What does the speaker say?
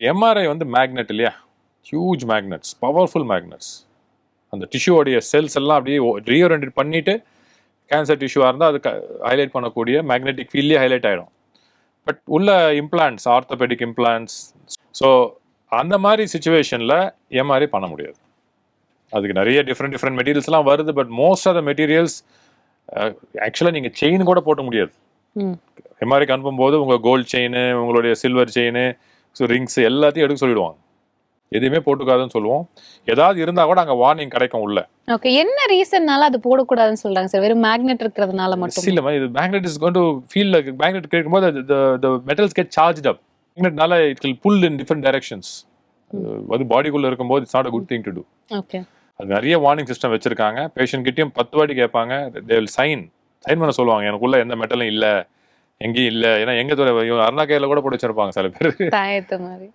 MRI வந்து magnet இல்லையா, huge magnets, powerful magnets. அந்த டிஷ்யூவோடைய செல்ஸ் எல்லாம் அப்படியே ரீஓரியன்ட் பண்ணிட்டு கேன்சர் டிஷ்யூவாக இருந்தால் அது ஹைலைட் பண்ணக்கூடிய மேக்னெட்டிக் ஃபீல்ட்லேயே ஹைலைட் ஆகிடும். பட் உள்ள இம்ப்ளான்ட்ஸ், ஆர்த்தோபெடிக் இம்ப்ளான்ட்ஸ், ஸோ அந்த மாதிரி சுச்சுவேஷனில் எம்ஆர்ஐ பண்ண முடியாது. அதுக்கு நிறைய டிஃப்ரெண்ட் மெட்டீரியல்ஸ்லாம் வருது. But most of the materials ஆக்சுவலாக நீங்கள் செயின் கூட போட்ட முடியாது. எம்ஆர்ஐக்கு அனுப்பும்போது உங்கள் கோல்டு செயின், உங்களுடைய சில்வர் செயின், ஸோ ரிங்ஸ் எல்லாத்தையும் எடுக்க சொல்லிடுவாங்க. எதுவுமே போட்டுக்காதுன்னு சொல்லுவோம். ஏதாவது இருந்தால் கூட அங்கே வார்னிங் கிடைக்கும் உள்ள. ஓகே, என்ன ரீசன்னால அது போடக்கூடாதுன்னு சொல்றாங்க சார்? வெறும் மேக்னெட் இருக்கிறதுனால மட்டும் இல்லைம்மா, இது magnet is going to feel like magnet கேட்கும்போது the metals get charged up. மேக்னெட்னால it will pull in different directions. அது பாடிக்குள்ள இருக்கும்போது it's not a good thing to do. Okay, அது நிறைய வார்னிங் சிஸ்டம் வச்சிருக்காங்க. பேஷண்ட் கிட்டயும் 10 வாட்டி கேட்பாங்க. they will சைன் பண்ண சொல்லுவாங்க, எனக்குள்ள எந்த மெட்டலும் இல்லை, எங்கேயும் இல்லை. ஏன்னா எங்க அருணா கையில கூட போட்டு வச்சிருப்பாங்க சில பேர். தாயத்து மாதிரி.